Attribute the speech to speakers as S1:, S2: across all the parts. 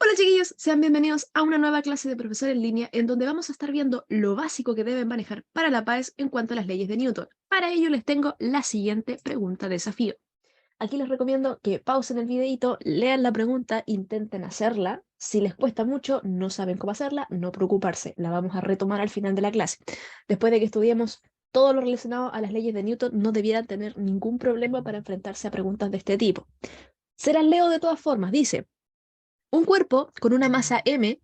S1: Hola chiquillos, sean bienvenidos a una nueva clase de profesor en línea en donde vamos a estar viendo lo básico que deben manejar para la PAES en cuanto a las leyes de Newton. Para ello les tengo la siguiente pregunta desafío. Aquí les recomiendo que pausen el videito, lean la pregunta, intenten hacerla. Si les cuesta mucho, no saben cómo hacerla, no preocuparse, la vamos a retomar al final de la clase. Después de que estudiemos todo lo relacionado a las leyes de Newton, no debieran tener ningún problema para enfrentarse a preguntas de este tipo. Se las leo de todas formas, dice. Un cuerpo con una masa m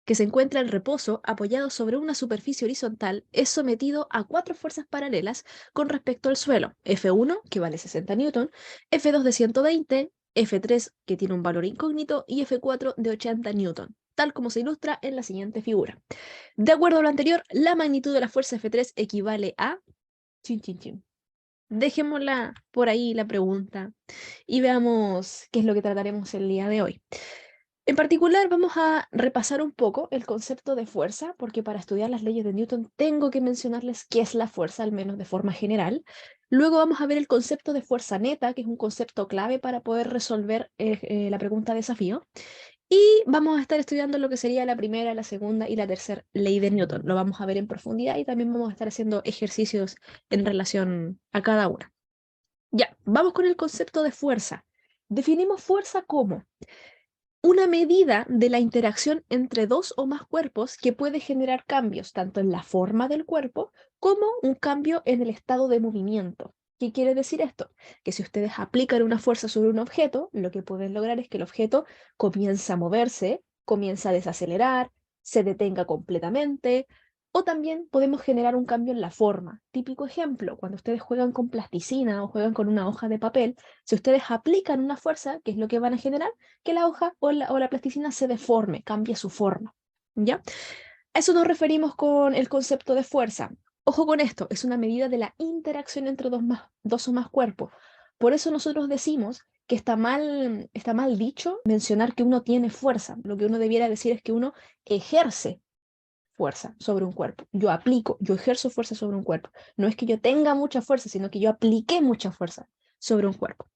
S1: que se encuentra en reposo apoyado sobre una superficie horizontal es sometido a cuatro fuerzas paralelas con respecto al suelo. F1, que vale 60 newton, F2 de 120, F3, que tiene un valor incógnito, y F4 de 80 newton, tal como se ilustra en la siguiente figura. De acuerdo a lo anterior, la magnitud de la fuerza F3 equivale a... Chin, chin, chin. Dejémosla por ahí la pregunta y veamos qué es lo que trataremos el día de hoy. En particular, vamos a repasar un poco el concepto de fuerza, porque para estudiar las leyes de Newton tengo que mencionarles qué es la fuerza, al menos de forma general. Luego vamos a ver el concepto de fuerza neta, que es un concepto clave para poder resolver la pregunta desafío. Y vamos a estar estudiando lo que sería la primera, la segunda y la tercera ley de Newton. Lo vamos a ver en profundidad y también vamos a estar haciendo ejercicios en relación a cada una. Ya, vamos con el concepto de fuerza. Definimos fuerza como una medida de la interacción entre dos o más cuerpos que puede generar cambios tanto en la forma del cuerpo como un cambio en el estado de movimiento. ¿Qué quiere decir esto? Que si ustedes aplican una fuerza sobre un objeto, lo que pueden lograr es que el objeto comienza a moverse, comienza a desacelerar, se detenga completamente, o también podemos generar un cambio en la forma. Típico ejemplo, cuando ustedes juegan con plasticina o juegan con una hoja de papel, si ustedes aplican una fuerza, ¿qué es lo que van a generar? Que la hoja o la plasticina se deforme, cambie su forma. ¿Ya? A eso nos referimos con el concepto de fuerza. Ojo con esto, es una medida de la interacción entre dos o más cuerpos. Por eso nosotros decimos que está mal dicho mencionar que uno tiene fuerza. Lo que uno debiera decir es que uno ejerce fuerza sobre un cuerpo. Yo ejerzo fuerza sobre un cuerpo. No es que yo tenga mucha fuerza, sino que yo apliqué mucha fuerza sobre un cuerpo.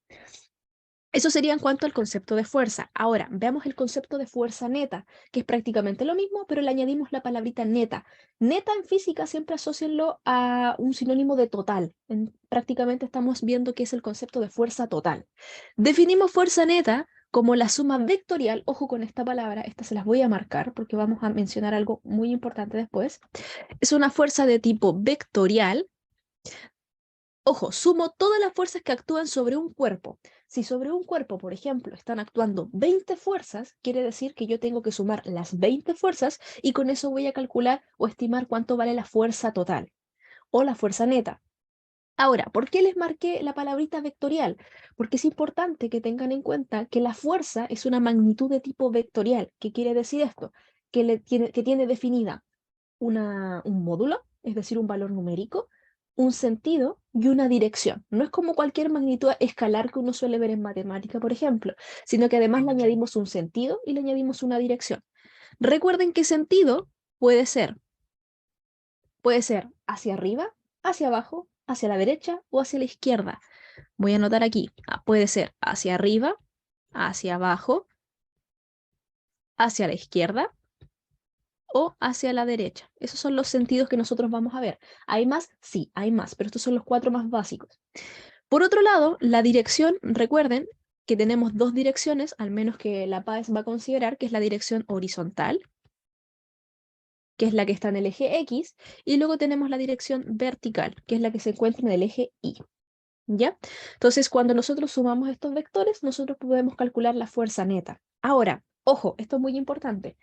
S1: Eso sería en cuanto al concepto de fuerza. Ahora, veamos el concepto de fuerza neta, que es prácticamente lo mismo, pero le añadimos la palabrita neta. Neta en física siempre asocienlo a un sinónimo de total. Prácticamente estamos viendo que es el concepto de fuerza total. Definimos fuerza neta como la suma vectorial, ojo con esta palabra, esta se las voy a marcar porque vamos a mencionar algo muy importante después. Es una fuerza de tipo vectorial. Ojo, sumo todas las fuerzas que actúan sobre un cuerpo. Si sobre un cuerpo, por ejemplo, están actuando 20 fuerzas, quiere decir que yo tengo que sumar las 20 fuerzas y con eso voy a calcular o estimar cuánto vale la fuerza total o la fuerza neta. Ahora, ¿por qué les marqué la palabrita vectorial? Porque es importante que tengan en cuenta que la fuerza es una magnitud de tipo vectorial. ¿Qué quiere decir esto? Que tiene definida un módulo, es decir, un valor numérico, un sentido y una dirección. No es como cualquier magnitud escalar que uno suele ver en matemática, por ejemplo, sino que además le añadimos un sentido y le añadimos una dirección. Recuerden que sentido puede ser hacia arriba, hacia abajo, hacia la derecha o hacia la izquierda. Voy a anotar aquí, puede ser hacia arriba, hacia abajo, hacia la izquierda o hacia la derecha. Esos son los sentidos que nosotros vamos a ver. ¿Hay más? Sí, hay más, pero estos son los cuatro más básicos. Por otro lado, la dirección, recuerden que tenemos dos direcciones, al menos que la PAES va a considerar, que es la dirección horizontal, que es la que está en el eje X, y luego tenemos la dirección vertical, que es la que se encuentra en el eje Y. ¿Ya? Entonces, cuando nosotros sumamos estos vectores, nosotros podemos calcular la fuerza neta. Ahora, ojo, esto es muy importante.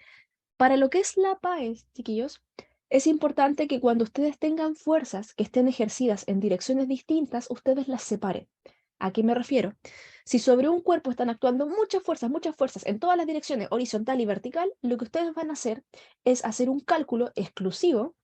S1: Para lo que es la PAES, chiquillos, es importante que cuando ustedes tengan fuerzas que estén ejercidas en direcciones distintas, ustedes las separen. ¿A qué me refiero? Si sobre un cuerpo están actuando muchas fuerzas en todas las direcciones, horizontal y vertical, lo que ustedes van a hacer es hacer un cálculo exclusivo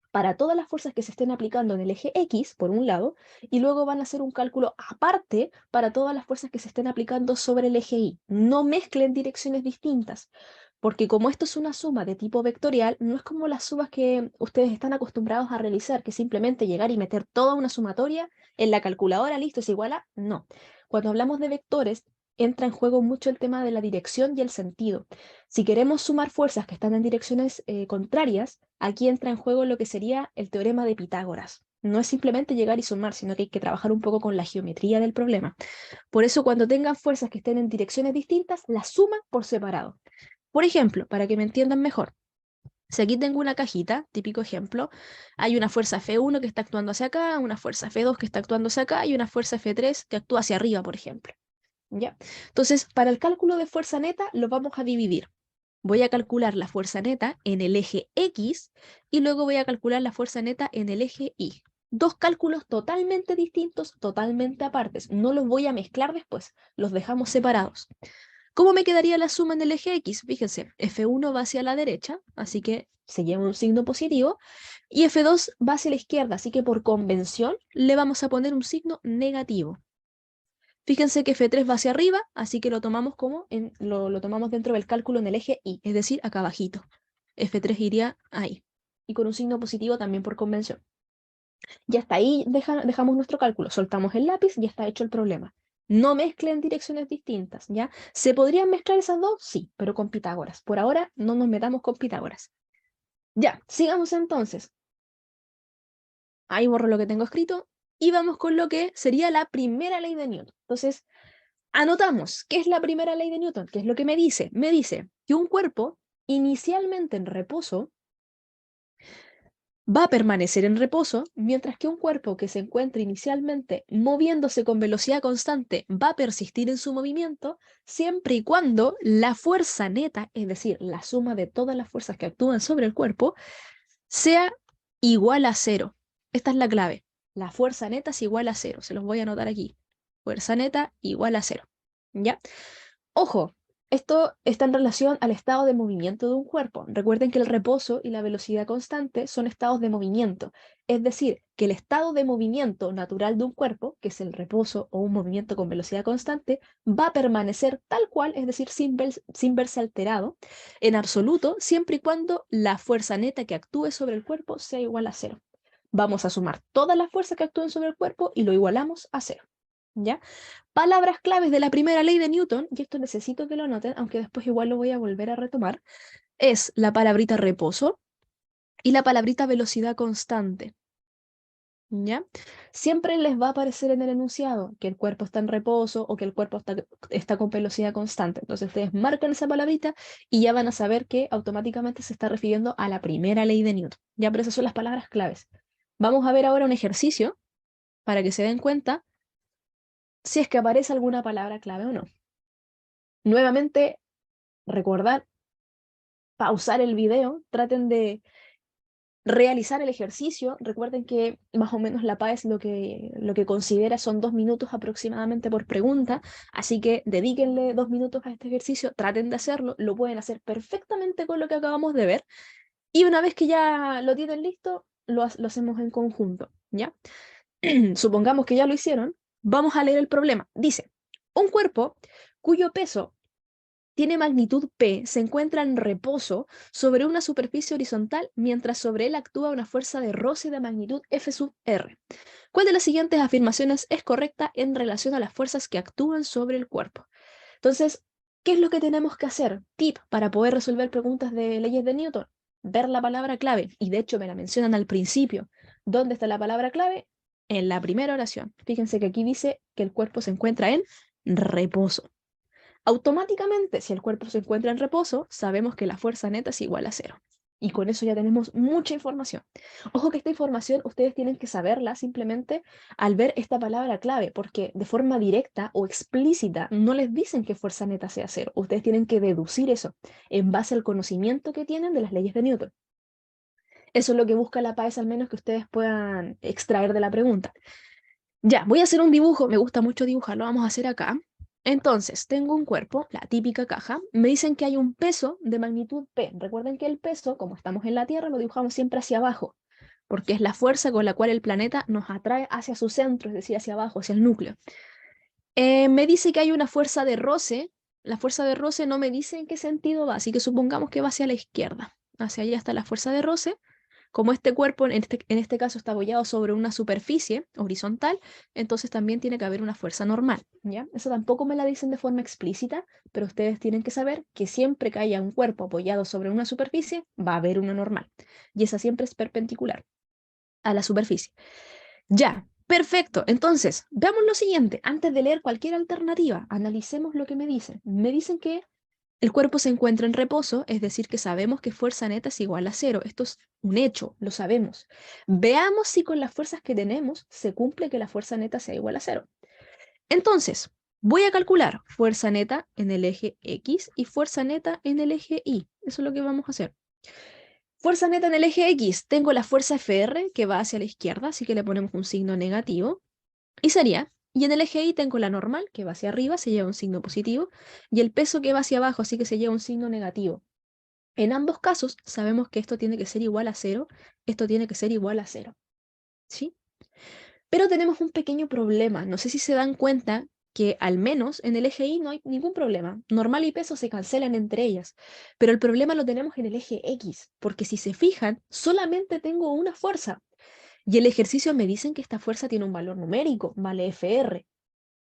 S1: para todas las fuerzas que se estén aplicando en el eje X, por un lado, y luego van a hacer un cálculo aparte para todas las fuerzas que se estén aplicando sobre el eje Y. No mezclen direcciones distintas, porque como esto es una suma de tipo vectorial, no es como las sumas que ustedes están acostumbrados a realizar, que simplemente llegar y meter toda una sumatoria en la calculadora, listo, es igual a... No. Cuando hablamos de vectores, entra en juego mucho el tema de la dirección y el sentido. Si queremos sumar fuerzas que están en direcciones contrarias, aquí entra en juego lo que sería el teorema de Pitágoras. No es simplemente llegar y sumar, sino que hay que trabajar un poco con la geometría del problema. Por eso, cuando tengan fuerzas que estén en direcciones distintas, las suman por separado. Por ejemplo, para que me entiendan mejor, si aquí tengo una cajita, típico ejemplo, hay una fuerza F1 que está actuando hacia acá, una fuerza F2 que está actuando hacia acá y una fuerza F3 que actúa hacia arriba, por ejemplo. ¿Ya? Entonces, para el cálculo de fuerza neta lo vamos a dividir. Voy a calcular la fuerza neta en el eje X y luego voy a calcular la fuerza neta en el eje Y. Dos cálculos totalmente distintos, totalmente apartes. No los voy a mezclar después, los dejamos separados. ¿Cómo me quedaría la suma en el eje X? Fíjense, F1 va hacia la derecha, así que se lleva un signo positivo, y F2 va hacia la izquierda, así que por convención le vamos a poner un signo negativo. Fíjense que F3 va hacia arriba, así que lo tomamos lo tomamos dentro del cálculo en el eje Y, es decir, acá abajito. F3 iría ahí. Y con un signo positivo también por convención. Ya está ahí, dejamos nuestro cálculo, soltamos el lápiz, ya está hecho el problema. No mezclen direcciones distintas, ¿ya? ¿Se podrían mezclar esas dos? Sí, pero con Pitágoras. Por ahora no nos metamos con Pitágoras. Ya, sigamos entonces. Ahí borro lo que tengo escrito y vamos con lo que sería la primera ley de Newton. Entonces, anotamos, ¿qué es la primera ley de Newton? ¿Qué es lo que me dice? Me dice que un cuerpo inicialmente en reposo va a permanecer en reposo, mientras que un cuerpo que se encuentra inicialmente moviéndose con velocidad constante va a persistir en su movimiento, siempre y cuando la fuerza neta, es decir, la suma de todas las fuerzas que actúan sobre el cuerpo, sea igual a cero. Esta es la clave. La fuerza neta es igual a cero. Se los voy a anotar aquí. Fuerza neta igual a cero. ¿Ya? Ojo, esto está en relación al estado de movimiento de un cuerpo. Recuerden que el reposo y la velocidad constante son estados de movimiento. Es decir, que el estado de movimiento natural de un cuerpo, que es el reposo o un movimiento con velocidad constante, va a permanecer tal cual, es decir, sin verse alterado en absoluto, siempre y cuando la fuerza neta que actúe sobre el cuerpo sea igual a cero. Vamos a sumar todas las fuerzas que actúen sobre el cuerpo y lo igualamos a cero. ¿Ya? Palabras claves de la primera ley de Newton, y esto necesito que lo noten, aunque después igual lo voy a volver a retomar, es la palabrita reposo y la palabrita velocidad constante. ¿Ya? Siempre les va a aparecer en el enunciado que el cuerpo está en reposo o que el cuerpo está con velocidad constante. Entonces ustedes marcan esa palabrita y ya van a saber que automáticamente se está refiriendo a la primera ley de Newton. Ya, pero esas son las palabras claves. Vamos a ver ahora un ejercicio para que se den cuenta si es que aparece alguna palabra clave o no. Nuevamente, recordar, pausar el video, traten de realizar el ejercicio. Recuerden que más o menos la PAES lo que considera son 2 minutos aproximadamente por pregunta, así que dedíquenle 2 minutos a este ejercicio, traten de hacerlo, lo pueden hacer perfectamente con lo que acabamos de ver, y una vez que ya lo tienen listo, lo hacemos en conjunto, ¿ya? Supongamos que ya lo hicieron, vamos a leer el problema. Dice, un cuerpo cuyo peso tiene magnitud P, se encuentra en reposo sobre una superficie horizontal mientras sobre él actúa una fuerza de roce de magnitud F sub R. ¿Cuál de las siguientes afirmaciones es correcta en relación a las fuerzas que actúan sobre el cuerpo? Entonces, ¿qué es lo que tenemos que hacer? Tip para poder resolver preguntas de leyes de Newton. Ver la palabra clave, y de hecho me la mencionan al principio. ¿Dónde está la palabra clave? En la primera oración. Fíjense que aquí dice que el cuerpo se encuentra en reposo. Automáticamente, si el cuerpo se encuentra en reposo, sabemos que la fuerza neta es igual a cero. Y con eso ya tenemos mucha información. Ojo que esta información ustedes tienen que saberla simplemente al ver esta palabra clave, porque de forma directa o explícita no les dicen que fuerza neta sea cero. Ustedes tienen que deducir eso en base al conocimiento que tienen de las leyes de Newton. Eso es lo que busca la PAES, al menos que ustedes puedan extraer de la pregunta. Ya, voy a hacer un dibujo, me gusta mucho dibujar, lo vamos a hacer acá. Entonces, tengo un cuerpo, la típica caja, me dicen que hay un peso de magnitud P. Recuerden que el peso, como estamos en la Tierra, lo dibujamos siempre hacia abajo, porque es la fuerza con la cual el planeta nos atrae hacia su centro, es decir, hacia abajo, hacia el núcleo. Me dice que hay una fuerza de roce, la fuerza de roce no me dice en qué sentido va, así que supongamos que va hacia la izquierda. Hacia allá está la fuerza de roce, Como este cuerpo en este caso está apoyado sobre una superficie horizontal, entonces también tiene que haber una fuerza normal, ¿ya? Eso tampoco me la dicen de forma explícita, pero ustedes tienen que saber que siempre que haya un cuerpo apoyado sobre una superficie, va a haber una normal. Y esa siempre es perpendicular a la superficie. Ya, perfecto. Entonces, veamos lo siguiente. Antes de leer cualquier alternativa, analicemos lo que me dicen. Me dicen que el cuerpo se encuentra en reposo, es decir, que sabemos que fuerza neta es igual a cero. Esto es un hecho, lo sabemos. Veamos si con las fuerzas que tenemos se cumple que la fuerza neta sea igual a cero. Entonces, voy a calcular fuerza neta en el eje X y fuerza neta en el eje Y. Eso es lo que vamos a hacer. Fuerza neta en el eje X, tengo la fuerza Fr que va hacia la izquierda, así que le ponemos un signo negativo. Y sería, y en el eje Y tengo la normal que va hacia arriba, se lleva un signo positivo, y el peso que va hacia abajo, así que se lleva un signo negativo. En ambos casos sabemos que esto tiene que ser igual a cero, esto tiene que ser igual a cero. ¿Sí? Pero tenemos un pequeño problema, no sé si se dan cuenta que al menos en el eje Y no hay ningún problema. Normal y peso se cancelan entre ellas, pero el problema lo tenemos en el eje X, porque si se fijan, solamente tengo una fuerza. Y el ejercicio me dicen que esta fuerza tiene un valor numérico, vale Fr,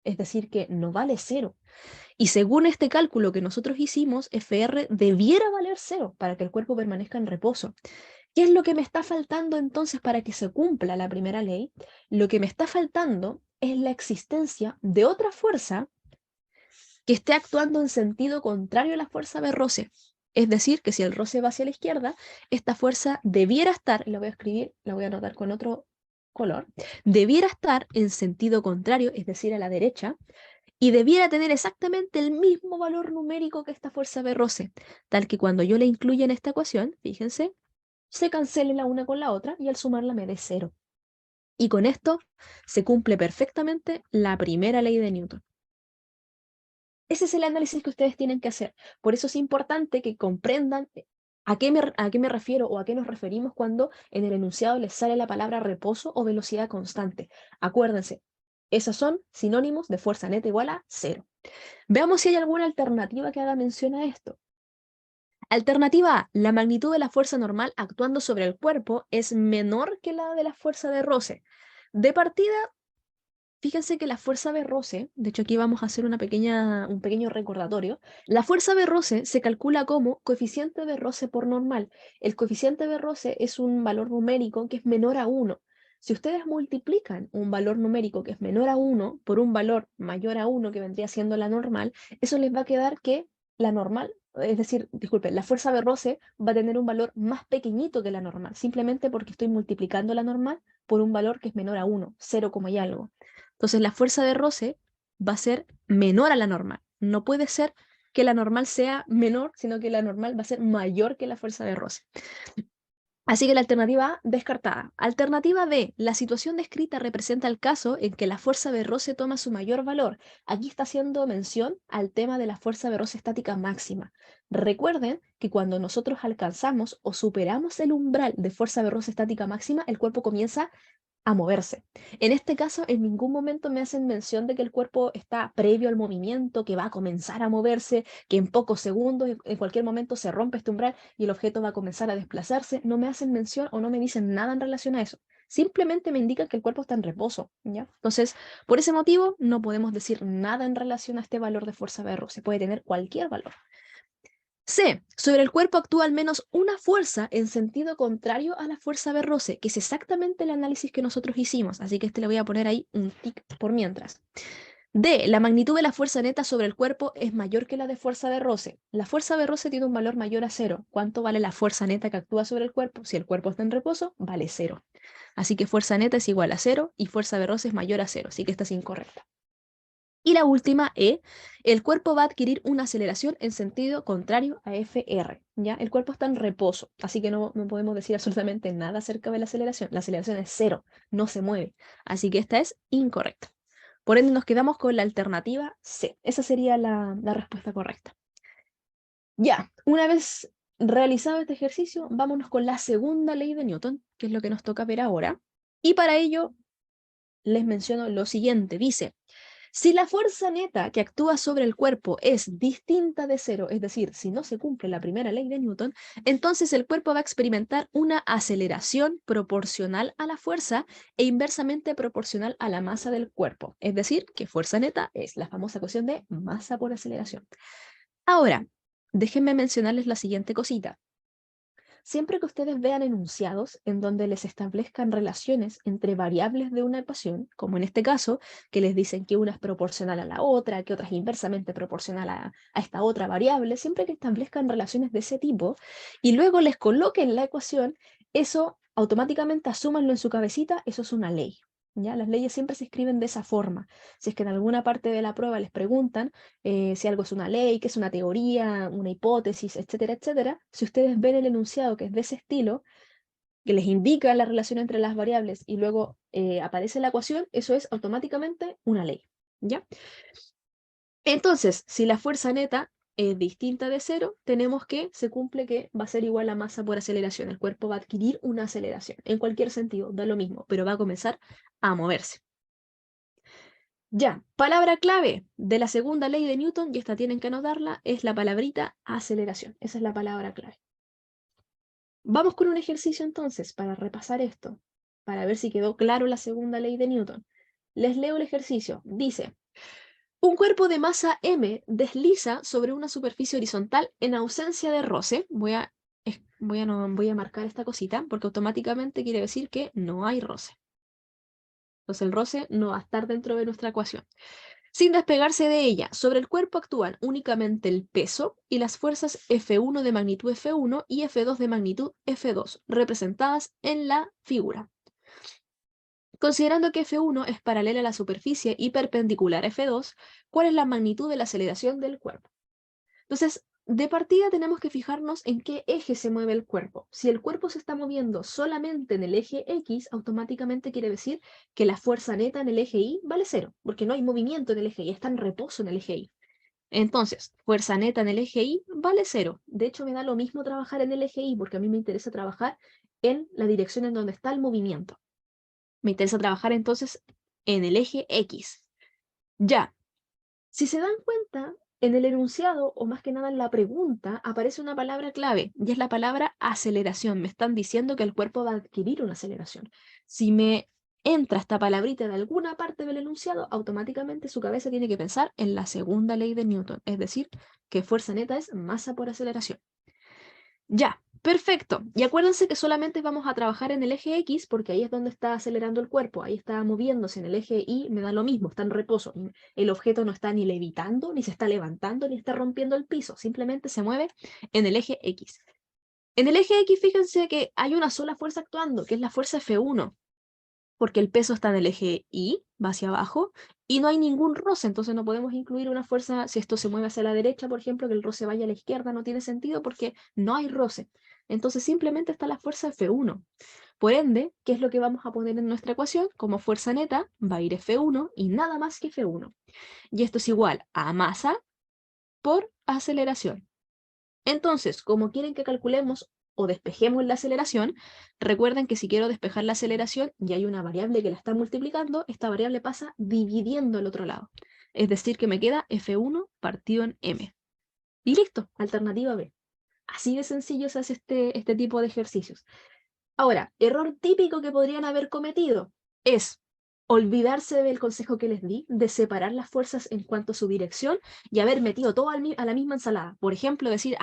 S1: es decir, que no vale cero. Y según este cálculo que nosotros hicimos, Fr debiera valer cero para que el cuerpo permanezca en reposo. ¿Qué es lo que me está faltando entonces para que se cumpla la primera ley? Lo que me está faltando es la existencia de otra fuerza que esté actuando en sentido contrario a la fuerza de roce. Es decir, que si el roce va hacia la izquierda, esta fuerza debiera estar, y la voy a escribir, la voy a anotar con otro color, debiera estar en sentido contrario, es decir, a la derecha, y debiera tener exactamente el mismo valor numérico que esta fuerza de roce, tal que cuando yo la incluya en esta ecuación, fíjense, se cancele la una con la otra y al sumarla me dé cero. Y con esto se cumple perfectamente la primera ley de Newton. Ese es el análisis que ustedes tienen que hacer. Por eso es importante que comprendan a qué me refiero o a qué nos referimos cuando en el enunciado les sale la palabra reposo o velocidad constante. Acuérdense, esos son sinónimos de fuerza neta igual a cero. Veamos si hay alguna alternativa que haga mención a esto. Alternativa A, la magnitud de la fuerza normal actuando sobre el cuerpo es menor que la de la fuerza de roce. De partida, fíjense que la fuerza de roce, de hecho aquí vamos a hacer un pequeño recordatorio, la fuerza de roce se calcula como coeficiente de roce por normal. El coeficiente de roce es un valor numérico que es menor a 1. Si ustedes multiplican un valor numérico que es menor a 1 por un valor mayor a 1 que vendría siendo la normal, eso les va a quedar que la normal, es decir, disculpen, la fuerza de roce va a tener un valor más pequeñito que la normal, simplemente porque estoy multiplicando la normal por un valor que es menor a 1, 0, y algo. Entonces la fuerza de roce va a ser menor a la normal. No puede ser que la normal sea menor, sino que la normal va a ser mayor que la fuerza de roce. Así que la alternativa A descartada. Alternativa B, la situación descrita representa el caso en que la fuerza de roce toma su mayor valor. Aquí está haciendo mención al tema de la fuerza de roce estática máxima. Recuerden que cuando nosotros alcanzamos o superamos el umbral de fuerza de roce estática máxima, el cuerpo comienza a moverse. En este caso, en ningún momento me hacen mención de que el cuerpo está previo al movimiento, que va a comenzar a moverse, que en pocos segundos, en cualquier momento se rompe este umbral y el objeto va a comenzar a desplazarse. No me hacen mención o no me dicen nada en relación a eso. Simplemente me indican que el cuerpo está en reposo, ¿ya? Entonces, por ese motivo, no podemos decir nada en relación a este valor de fuerza de roce. Puede tener cualquier valor. C. Sobre el cuerpo actúa al menos una fuerza en sentido contrario a la fuerza de roce, que es exactamente el análisis que nosotros hicimos, así que le voy a poner ahí un tic por mientras. D. La magnitud de la fuerza neta sobre el cuerpo es mayor que la de fuerza de roce. La fuerza de roce tiene un valor mayor a cero. ¿Cuánto vale la fuerza neta que actúa sobre el cuerpo? Si el cuerpo está en reposo, vale cero. Así que fuerza neta es igual a cero y fuerza de roce es mayor a cero, así que esta es incorrecta. Y la última E, el cuerpo va a adquirir una aceleración en sentido contrario a Fr, ¿ya? El cuerpo está en reposo, así que no podemos decir absolutamente nada acerca de la aceleración. La aceleración es cero, no se mueve. Así que esta es incorrecta. Por ende, nos quedamos con la alternativa C. Esa sería la respuesta correcta. Ya, una vez realizado este ejercicio, vámonos con la segunda ley de Newton, que es lo que nos toca ver ahora. Y para ello, les menciono lo siguiente. Dice, Si la fuerza neta que actúa sobre el cuerpo es distinta de cero, es decir, si no se cumple la primera ley de Newton, entonces el cuerpo va a experimentar una aceleración proporcional a la fuerza e inversamente proporcional a la masa del cuerpo. Es decir, que fuerza neta es la famosa ecuación de masa por aceleración. Ahora, déjenme mencionarles la siguiente cosita. Siempre que ustedes vean enunciados en donde les establezcan relaciones entre variables de una ecuación, como en este caso, que les dicen que una es proporcional a la otra, que otra es inversamente proporcional a esta otra variable, siempre que establezcan relaciones de ese tipo y luego les coloquen la ecuación, eso automáticamente asúmanlo en su cabecita, eso es una ley. ¿Ya? Las leyes siempre se escriben de esa forma. Si es que en alguna parte de la prueba les preguntan si algo es una ley, que es una teoría, una hipótesis, etcétera, etcétera, si ustedes ven el enunciado que es de ese estilo, que les indica la relación entre las variables y luego aparece la ecuación, eso es automáticamente una ley, ¿ya? Entonces, si la fuerza neta es distinta de cero, tenemos que se cumple que va a ser igual a masa por aceleración. El cuerpo va a adquirir una aceleración, en cualquier sentido, da lo mismo, pero va a comenzar a moverse. Ya, palabra clave de la segunda ley de Newton, y esta tienen que anotarla, es la palabrita aceleración. Esa es la palabra clave. Vamos con un ejercicio entonces para repasar esto, para ver si quedó claro la segunda ley de Newton. Les leo el ejercicio. Dice, un cuerpo de masa m desliza sobre una superficie horizontal en ausencia de roce. Voy a marcar esta cosita porque automáticamente quiere decir que no hay roce. Entonces el roce no va a estar dentro de nuestra ecuación. Sin despegarse de ella, sobre el cuerpo actúan únicamente el peso y las fuerzas F1 de magnitud F1 y F2 de magnitud F2, representadas en la figura. Considerando que F1 es paralela a la superficie y perpendicular a F2, ¿cuál es la magnitud de la aceleración del cuerpo? Entonces, de partida tenemos que fijarnos en qué eje se mueve el cuerpo. Si el cuerpo se está moviendo solamente en el eje X, automáticamente quiere decir que la fuerza neta en el eje Y vale cero, porque no hay movimiento en el eje Y, está en reposo en el eje Y. Entonces, fuerza neta en el eje Y vale cero. De hecho, me da lo mismo trabajar en el eje Y, porque a mí me interesa trabajar en la dirección en donde está el movimiento. Me interesa trabajar entonces en el eje X. Ya, si se dan cuenta, en el enunciado, o más que nada en la pregunta, aparece una palabra clave, y es la palabra aceleración. Me están diciendo que el cuerpo va a adquirir una aceleración. Si me entra esta palabrita de alguna parte del enunciado, automáticamente su cabeza tiene que pensar en la segunda ley de Newton, es decir, que fuerza neta es masa por aceleración. Ya, perfecto. Y acuérdense que solamente vamos a trabajar en el eje X porque ahí es donde está acelerando el cuerpo, ahí está moviéndose. En el eje Y me da lo mismo, está en reposo. El objeto no está ni levitando, ni se está levantando, ni está rompiendo el piso, simplemente se mueve en el eje X. En el eje X, fíjense que hay una sola fuerza actuando, que es la fuerza F1, porque el peso está en el eje Y, va hacia abajo, y no hay ningún roce, entonces no podemos incluir una fuerza, si esto se mueve hacia la derecha, por ejemplo, que el roce vaya a la izquierda, no tiene sentido porque no hay roce. Entonces simplemente está la fuerza F1. Por ende, ¿qué es lo que vamos a poner en nuestra ecuación? Como fuerza neta va a ir F1 y nada más que F1. Y esto es igual a masa por aceleración. Entonces, como quieren que calculemos o despejemos la aceleración, recuerden que si quiero despejar la aceleración y hay una variable que la está multiplicando, esta variable pasa dividiendo el otro lado. Es decir, que me queda F1 partido en M. Y listo, alternativa B. Así de sencillo se hace este tipo de ejercicios. Ahora, error típico que podrían haber cometido es olvidarse del consejo que les di de separar las fuerzas en cuanto a su dirección y haber metido todo a la misma ensalada. Por ejemplo, decir,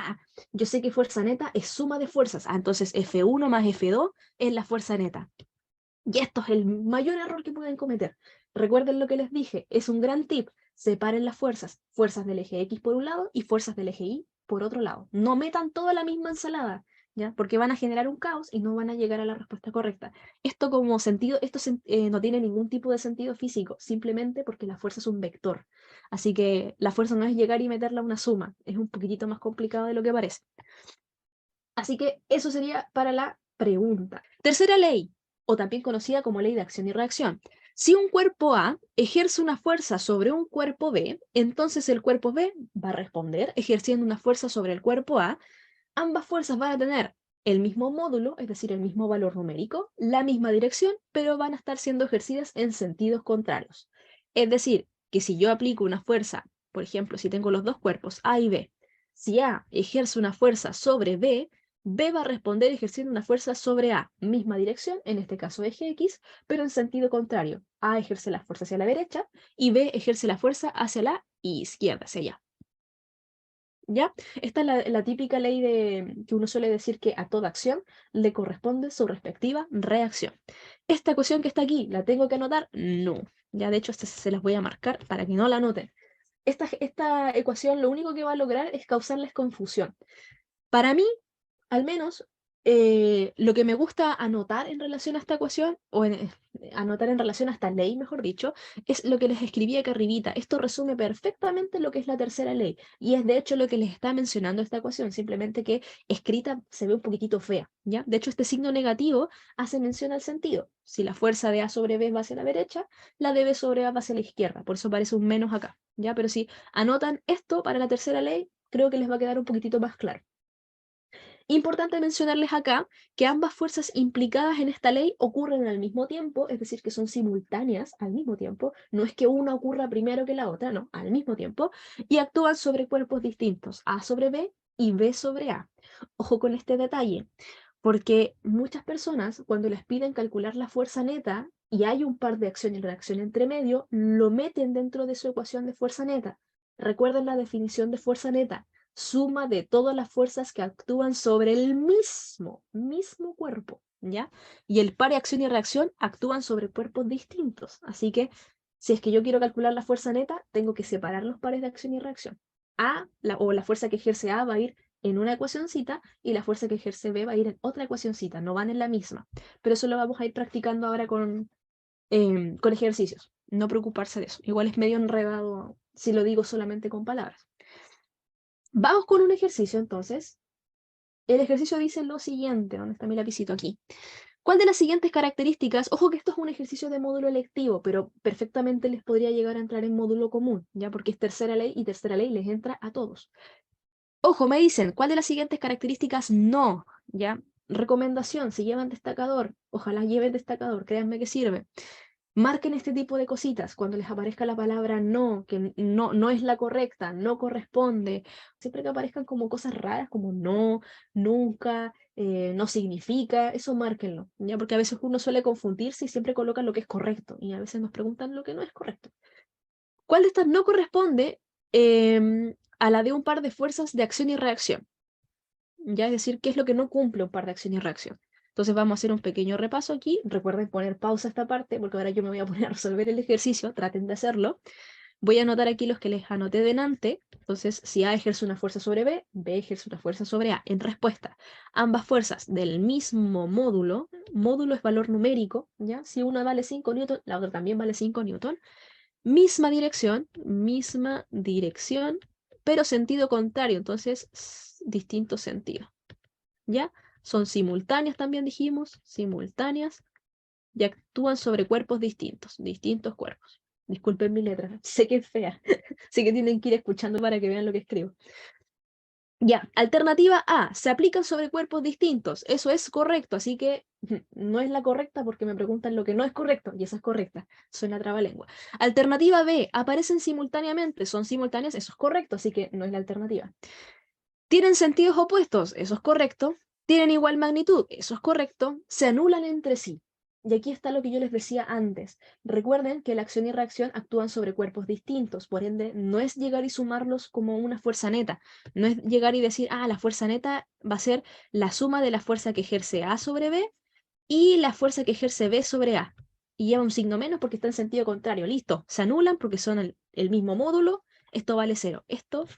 S1: yo sé que fuerza neta es suma de fuerzas. Entonces F1 más F2 es la fuerza neta. Y esto es el mayor error que pueden cometer. Recuerden lo que les dije, es un gran tip. Separen las fuerzas. Fuerzas del eje X por un lado y fuerzas del eje Y por otro lado. No metan todo en la misma ensalada, ¿ya? Porque van a generar un caos y no van a llegar a la respuesta correcta. Esto como sentido, no tiene ningún tipo de sentido físico, simplemente porque la fuerza es un vector. Así que la fuerza no es llegar y meterla a una suma, es un poquitito más complicado de lo que parece. Así que eso sería para la pregunta. Tercera ley, o también conocida como ley de acción y reacción. Si un cuerpo A ejerce una fuerza sobre un cuerpo B, entonces el cuerpo B va a responder ejerciendo una fuerza sobre el cuerpo A. Ambas fuerzas van a tener el mismo módulo, es decir, el mismo valor numérico, la misma dirección, pero van a estar siendo ejercidas en sentidos contrarios. Es decir, que si yo aplico una fuerza, por ejemplo, si tengo los dos cuerpos, A y B, si A ejerce una fuerza sobre B, B va a responder ejerciendo una fuerza sobre A, misma dirección, en este caso eje X, pero en sentido contrario. A ejerce la fuerza hacia la derecha y B ejerce la fuerza hacia la izquierda, hacia allá. ¿Ya? Esta es la típica ley que uno suele decir que a toda acción le corresponde su respectiva reacción. ¿Esta ecuación que está aquí, la tengo que anotar? No. Ya de hecho se las voy a marcar para que no la anoten. Esta ecuación lo único que va a lograr es causarles confusión. Para mí, al menos, lo que me gusta anotar en relación a esta ecuación, anotar en relación a esta ley, mejor dicho, es lo que les escribí acá arribita. Esto resume perfectamente lo que es la tercera ley, y es de hecho lo que les está mencionando esta ecuación, simplemente que escrita se ve un poquitito fea, ¿ya? De hecho, este signo negativo hace mención al sentido. Si la fuerza de A sobre B va hacia la derecha, la de B sobre A va hacia la izquierda, por eso aparece un menos acá, ¿ya? Pero si anotan esto para la tercera ley, creo que les va a quedar un poquitito más claro. Importante mencionarles acá que ambas fuerzas implicadas en esta ley ocurren al mismo tiempo, es decir, que son simultáneas al mismo tiempo, no es que una ocurra primero que la otra, no, al mismo tiempo, y actúan sobre cuerpos distintos, A sobre B y B sobre A. Ojo con este detalle, porque muchas personas cuando les piden calcular la fuerza neta y hay un par de acción y reacción entre medio, lo meten dentro de su ecuación de fuerza neta. Recuerden la definición de fuerza neta: suma de todas las fuerzas que actúan sobre el mismo cuerpo, ¿ya? Y el par de acción y reacción actúan sobre cuerpos distintos. Así que, si es que yo quiero calcular la fuerza neta, tengo que separar los pares de acción y reacción. La fuerza que ejerce A va a ir en una ecuacioncita y la fuerza que ejerce B va a ir en otra ecuacioncita, no van en la misma. Pero eso lo vamos a ir practicando ahora con ejercicios. No preocuparse de eso. Igual es medio enredado si lo digo solamente con palabras. Vamos con un ejercicio entonces. El ejercicio dice lo siguiente, ¿dónde está mi lapicito? Aquí. ¿Cuál de las siguientes características? Ojo que esto es un ejercicio de módulo electivo, pero perfectamente les podría llegar a entrar en módulo común, ya porque es tercera ley y tercera ley les entra a todos. Ojo, me dicen, ¿cuál de las siguientes características no? ¿Ya? Recomendación, si llevan destacador, ojalá lleven destacador, créanme que sirve. Marquen este tipo de cositas cuando les aparezca la palabra no, que no es la correcta, no corresponde. Siempre que aparezcan como cosas raras, como no, nunca, no significa, eso márquenlo, ¿ya? Porque a veces uno suele confundirse y siempre colocan lo que es correcto, y a veces nos preguntan lo que no es correcto. ¿Cuál de estas no corresponde a la de un par de fuerzas de acción y reacción? Ya, es decir, ¿qué es lo que no cumple un par de acción y reacción? Entonces vamos a hacer un pequeño repaso aquí. Recuerden poner pausa a esta parte porque ahora yo me voy a poner a resolver el ejercicio. Traten de hacerlo. Voy a anotar aquí los que les anoté delante. Entonces, si A ejerce una fuerza sobre B, B ejerce una fuerza sobre A. En respuesta, ambas fuerzas del mismo módulo. Módulo es valor numérico, ¿ya? Si una vale 5 newton, la otra también vale 5 newton. Misma dirección, pero sentido contrario. Entonces, distinto sentido. ¿Ya? Son simultáneas también dijimos, simultáneas, y actúan sobre cuerpos distintos, distintos cuerpos. Disculpen mi letra, sé que es fea, sé que tienen que ir escuchando para que vean lo que escribo. Ya, alternativa A, se aplican sobre cuerpos distintos, eso es correcto, así que no es la correcta porque me preguntan lo que no es correcto, y esa es correcta, suena trabalengua. Alternativa B, aparecen simultáneamente, son simultáneas, eso es correcto, así que no es la alternativa. Tienen sentidos opuestos, eso es correcto. Tienen igual magnitud, eso es correcto. Se anulan entre sí. Y aquí está lo que yo les decía antes. Recuerden que la acción y reacción actúan sobre cuerpos distintos, por ende, no es llegar y sumarlos como una fuerza neta. No es llegar y decir, la fuerza neta va a ser la suma de la fuerza que ejerce A sobre B y la fuerza que ejerce B sobre A. Y lleva un signo menos porque está en sentido contrario. Listo, se anulan porque son el mismo módulo. Esto vale 0. Esto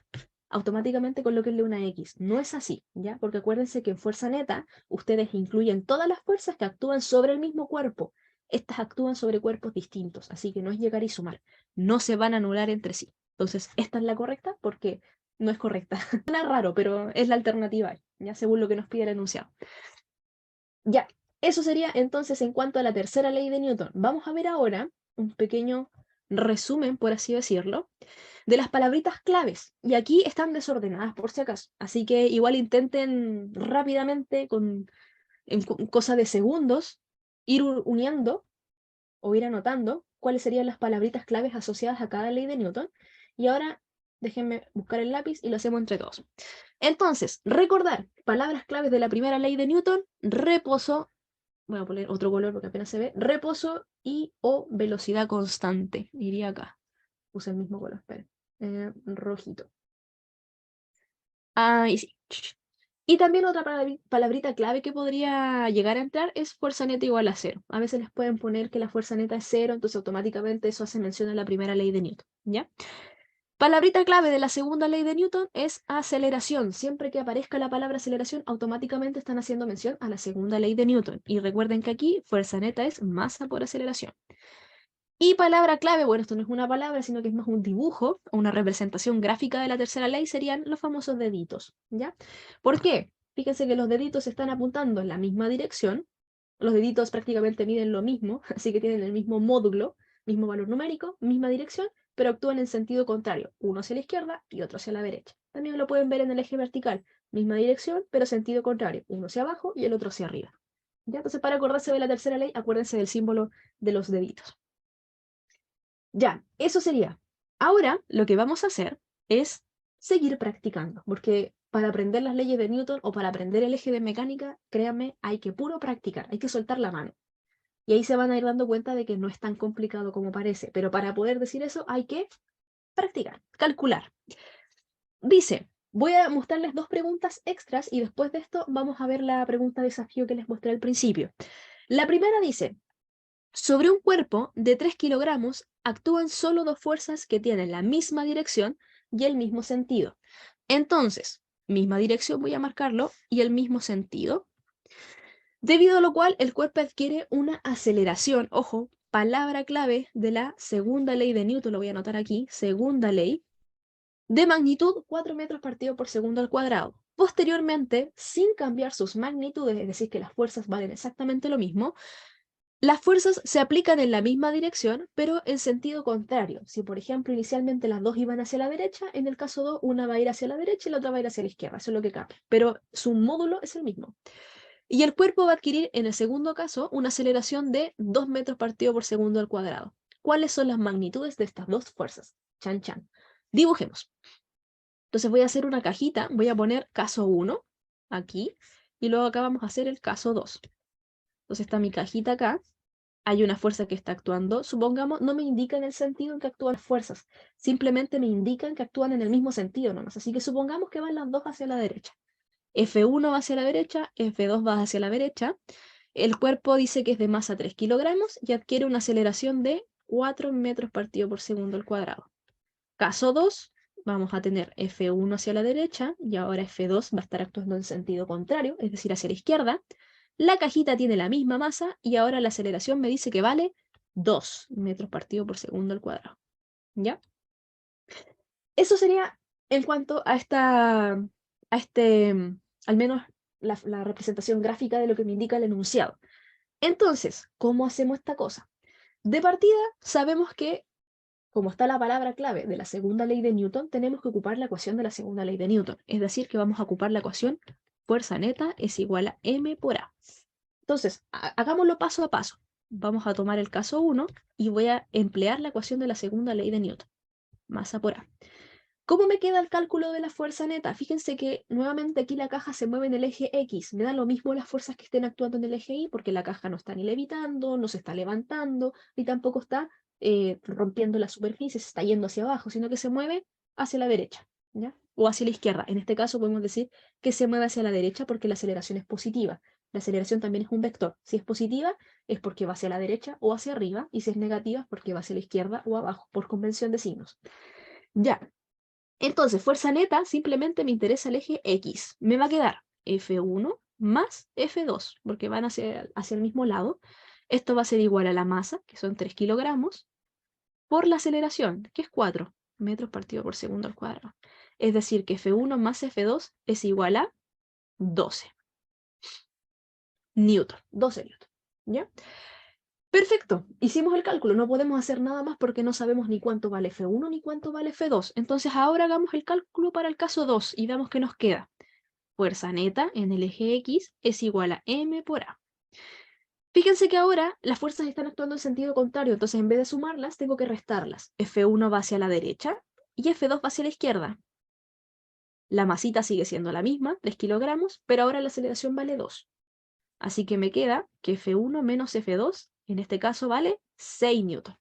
S1: automáticamente colóquenle una X. No es así, ¿ya? Porque acuérdense que en fuerza neta ustedes incluyen todas las fuerzas que actúan sobre el mismo cuerpo. Estas actúan sobre cuerpos distintos, así que no es llegar y sumar. No se van a anular entre sí. Entonces, esta es la correcta porque no es correcta. Suena raro, pero es la alternativa, ya según lo que nos pide el enunciado. Ya, eso sería entonces en cuanto a la tercera ley de Newton. Vamos a ver ahora un pequeño resumen, por así decirlo, de las palabritas claves. Y aquí están desordenadas por si acaso. Así que igual intenten rápidamente, en cosa de segundos, ir uniendo o ir anotando cuáles serían las palabritas claves asociadas a cada ley de Newton. Y ahora déjenme buscar el lápiz y lo hacemos entre todos. Entonces, recordar palabras claves de la primera ley de Newton: reposo, voy a poner otro color porque apenas se ve, reposo y o velocidad constante. Iría acá. Puse el mismo color, esperen. Rojito. Ahí sí. Y también otra palabrita clave que podría llegar a entrar es fuerza neta igual a cero. A veces les pueden poner que la fuerza neta es cero, entonces automáticamente eso hace mención a la primera ley de Newton, ¿ya? Palabrita clave de la segunda ley de Newton es aceleración. Siempre que aparezca la palabra aceleración, automáticamente están haciendo mención a la segunda ley de Newton. Y recuerden que aquí fuerza neta es masa por aceleración. Y palabra clave, bueno, esto no es una palabra, sino que es más un dibujo, o una representación gráfica de la tercera ley, serían los famosos deditos, ¿ya? ¿Por qué? Fíjense que los deditos están apuntando en la misma dirección. Los deditos prácticamente miden lo mismo, así que tienen el mismo módulo, mismo valor numérico, misma dirección, pero actúan en sentido contrario, uno hacia la izquierda y otro hacia la derecha. También lo pueden ver en el eje vertical, misma dirección, pero sentido contrario, uno hacia abajo y el otro hacia arriba. ¿Ya? Entonces, para acordarse de la tercera ley, acuérdense del símbolo de los deditos. Ya, eso sería. Ahora lo que vamos a hacer es seguir practicando, porque para aprender las leyes de Newton o para aprender el eje de mecánica, créanme, hay que puro practicar, hay que soltar la mano. Y ahí se van a ir dando cuenta de que no es tan complicado como parece, pero para poder decir eso hay que practicar, calcular. Dice, voy a mostrarles dos preguntas extras y después de esto vamos a ver la pregunta desafío que les mostré al principio. La primera dice, sobre un cuerpo de 3 kilogramos actúan solo dos fuerzas que tienen la misma dirección y el mismo sentido. Entonces, misma dirección voy a marcarlo y el mismo sentido, debido a lo cual el cuerpo adquiere una aceleración. Ojo, palabra clave de la segunda ley de Newton, lo voy a anotar aquí, segunda ley, de magnitud 4 metros partido por segundo al cuadrado. Posteriormente, sin cambiar sus magnitudes, es decir, que las fuerzas valen exactamente lo mismo, las fuerzas se aplican en la misma dirección, pero en sentido contrario. Si, por ejemplo, inicialmente las dos iban hacia la derecha, en el caso 2, una va a ir hacia la derecha y la otra va a ir hacia la izquierda. Eso es lo que cambia. Pero su módulo es el mismo. Y el cuerpo va a adquirir, en el segundo caso, una aceleración de 2 metros partido por segundo al cuadrado. ¿Cuáles son las magnitudes de estas dos fuerzas? Chan, chan. Dibujemos. Entonces voy a hacer una cajita, voy a poner caso 1 aquí, y luego acá vamos a hacer el caso 2. Entonces está mi cajita acá. Hay una fuerza que está actuando, supongamos, no me indican el sentido en que actúan las fuerzas, simplemente me indican que actúan en el mismo sentido nomás. Así que supongamos que van las dos hacia la derecha. F1 va hacia la derecha, F2 va hacia la derecha. El cuerpo dice que es de masa 3 kilogramos y adquiere una aceleración de 4 metros partido por segundo al cuadrado. Caso 2, vamos a tener F1 hacia la derecha y ahora F2 va a estar actuando en sentido contrario, es decir, hacia la izquierda. La cajita tiene la misma masa y ahora la aceleración me dice que vale 2 metros partido por segundo al cuadrado. ¿Ya? Eso sería en cuanto a al menos la representación gráfica de lo que me indica el enunciado. Entonces, ¿cómo hacemos esta cosa? De partida, sabemos que, como está la palabra clave de la segunda ley de Newton, tenemos que ocupar la ecuación de la segunda ley de Newton. Es decir, que vamos a ocupar la ecuación fuerza neta es igual a m por a. Entonces, hagámoslo paso a paso. Vamos a tomar el caso 1 y voy a emplear la ecuación de la segunda ley de Newton. Masa por A. ¿Cómo me queda el cálculo de la fuerza neta? Fíjense que nuevamente aquí la caja se mueve en el eje X. Me da lo mismo las fuerzas que estén actuando en el eje Y porque la caja no está ni levitando, no se está levantando, ni tampoco está rompiendo la superficie, se está yendo hacia abajo, sino que se mueve hacia la derecha, ¿ya? O hacia la izquierda. En este caso podemos decir que se mueve hacia la derecha porque la aceleración es positiva. La aceleración también es un vector. Si es positiva, es porque va hacia la derecha o hacia arriba, y si es negativa, es porque va hacia la izquierda o abajo, por convención de signos. Ya. Entonces, fuerza neta, simplemente me interesa el eje X. Me va a quedar F1 más F2, porque van hacia el mismo lado. Esto va a ser igual a la masa, que son 3 kilogramos, por la aceleración, que es 4 metros partido por segundo al cuadrado. Es decir, que F1 más F2 es igual a 12 newton. 12 newton. ¿Ya? Perfecto, hicimos el cálculo, no podemos hacer nada más porque no sabemos ni cuánto vale F1 ni cuánto vale F2. Entonces ahora hagamos el cálculo para el caso 2 y veamos qué nos queda. Fuerza neta en el eje X es igual a m por a. Fíjense que ahora las fuerzas están actuando en sentido contrario, entonces en vez de sumarlas, tengo que restarlas. F1 va hacia la derecha y F2 va hacia la izquierda. La masita sigue siendo la misma, 3 kilogramos, pero ahora la aceleración vale 2. Así que me queda que F1 menos F2, en este caso vale 6 newton.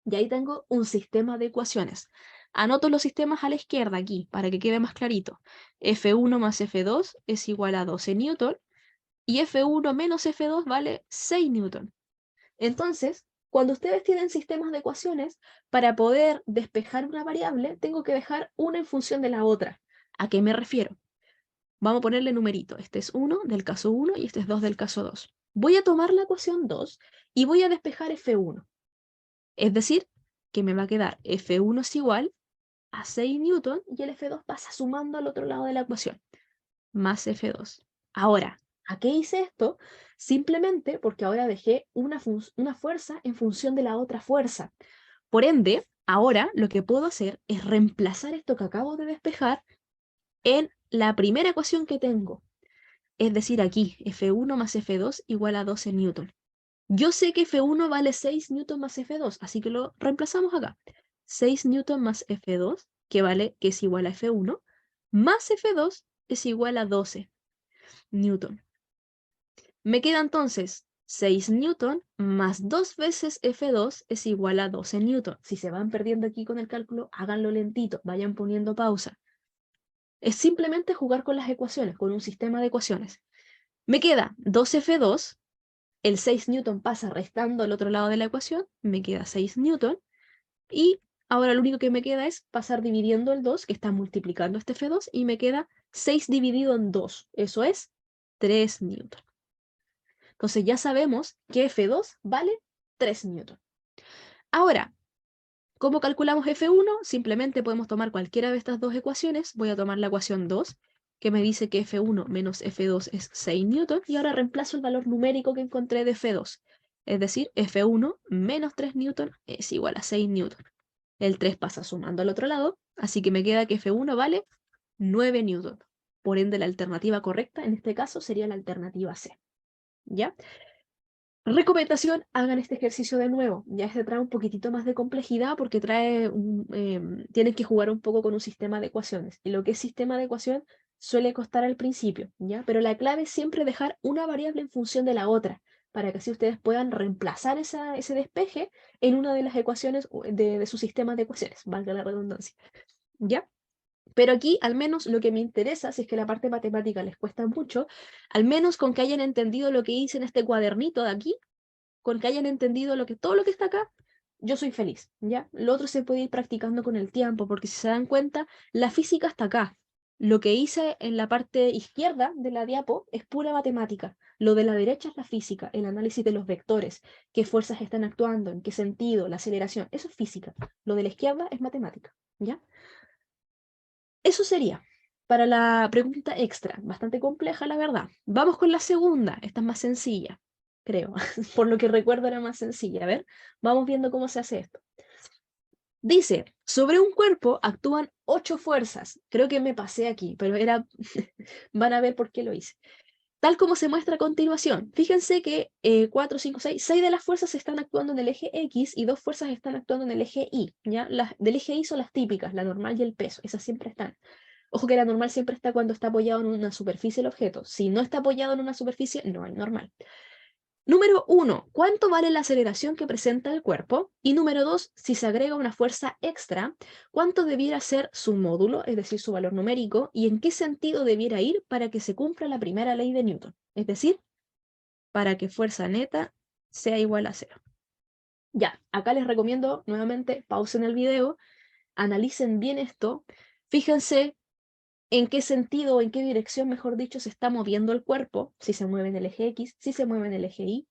S1: Y ahí tengo un sistema de ecuaciones. Anoto los sistemas a la izquierda aquí, para que quede más clarito. F1 más F2 es igual a 12 newton, y F1 menos F2 vale 6 newton. Entonces, cuando ustedes tienen sistemas de ecuaciones, para poder despejar una variable, tengo que dejar una en función de la otra. ¿A qué me refiero? Vamos a ponerle numerito. Este es 1 del caso 1 y este es 2 del caso 2. Voy a tomar la ecuación 2 y voy a despejar F1. Es decir, que me va a quedar F1 es igual a 6 newton y el F2 pasa sumando al otro lado de la ecuación, más F2. Ahora, ¿a qué hice esto? Simplemente porque ahora dejé una fuerza en función de la otra fuerza. Por ende, ahora lo que puedo hacer es reemplazar esto que acabo de despejar en la primera ecuación que tengo. Es decir, aquí, F1 más F2 igual a 12 newton. Yo sé que F1 vale 6 newton más F2, así que lo reemplazamos acá. 6 newton más F2, que es igual a F1, más F2 es igual a 12 newton. Me queda entonces 6 newton más 2 veces F2 es igual a 12 newton. Si se van perdiendo aquí con el cálculo, háganlo lentito, vayan poniendo pausa. Es simplemente jugar con las ecuaciones, con un sistema de ecuaciones. Me queda 2F2, el 6 newton pasa restando al otro lado de la ecuación, me queda 6 newton, y ahora lo único que me queda es pasar dividiendo el 2, que está multiplicando este F2, y me queda 6 dividido en 2, eso es 3 newton. Entonces ya sabemos que F2 vale 3 newton. Ahora, ¿cómo calculamos F1? Simplemente podemos tomar cualquiera de estas dos ecuaciones. Voy a tomar la ecuación 2, que me dice que F1 menos F2 es 6 newton, y ahora reemplazo el valor numérico que encontré de F2. Es decir, F1 menos 3 newton es igual a 6 newton. El 3 pasa sumando al otro lado, así que me queda que F1 vale 9 newton. Por ende, la alternativa correcta en este caso sería la alternativa C. ¿Ya? Recomendación, hagan este ejercicio de nuevo. Ya este trae un poquitito más de complejidad porque tienen que jugar un poco con un sistema de ecuaciones. Y lo que es sistema de ecuación suele costar al principio, ¿ya? Pero la clave es siempre dejar una variable en función de la otra, para que así ustedes puedan reemplazar ese despeje en una de las ecuaciones de su sistema de ecuaciones, valga la redundancia, ¿ya? Pero aquí, al menos, lo que me interesa, si es que la parte matemática les cuesta mucho, al menos con que hayan entendido lo que hice en este cuadernito de aquí, con que hayan entendido todo lo que está acá, yo soy feliz, ¿ya? Lo otro se puede ir practicando con el tiempo, porque si se dan cuenta, la física está acá. Lo que hice en la parte izquierda de la diapo es pura matemática. Lo de la derecha es la física, el análisis de los vectores, qué fuerzas están actuando, en qué sentido, la aceleración. Eso es física. Lo de la izquierda es matemática, ¿ya? Eso sería para la pregunta extra, bastante compleja la verdad. Vamos con la segunda, esta es más sencilla, creo. Por lo que recuerdo era más sencilla. A ver, vamos viendo cómo se hace esto. Dice, sobre un cuerpo actúan 8 fuerzas. Creo que me pasé aquí, pero era... van a ver por qué lo hice. Tal como se muestra a continuación. Fíjense que 4, 5, 6 de las fuerzas están actuando en el eje X y 2 fuerzas están actuando en el eje Y. ¿Ya? Las del eje Y son las típicas, la normal y el peso. Esas siempre están. Ojo que la normal siempre está cuando está apoyado en una superficie el objeto. Si no está apoyado en una superficie, no hay normal. Número 1, ¿cuánto vale la aceleración que presenta el cuerpo? Y número 2, si se agrega una fuerza extra, ¿cuánto debiera ser su módulo, es decir, su valor numérico, y en qué sentido debiera ir para que se cumpla la primera ley de Newton? Es decir, para que fuerza neta sea igual a cero. Ya, acá les recomiendo nuevamente, pausen el video, analicen bien esto, fíjense en qué sentido o en qué dirección, mejor dicho, se está moviendo el cuerpo, si se mueve en el eje X, si se mueve en el eje Y,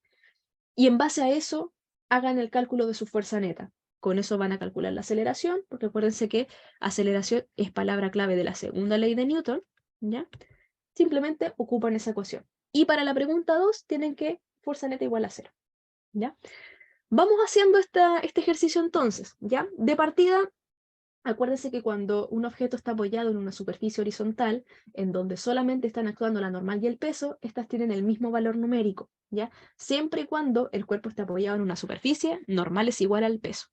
S1: y en base a eso hagan el cálculo de su fuerza neta. Con eso van a calcular la aceleración, porque acuérdense que aceleración es palabra clave de la segunda ley de Newton, ¿ya? Simplemente ocupan esa ecuación. Y para la pregunta 2 tienen que fuerza neta igual a 0, ¿ya? Vamos haciendo este ejercicio entonces, ¿ya? De partida, Acuérdense que cuando un objeto está apoyado en una superficie horizontal, en donde solamente están actuando la normal y el peso, estas tienen el mismo valor numérico, ¿ya? Siempre y cuando el cuerpo esté apoyado en una superficie, normal es igual al peso.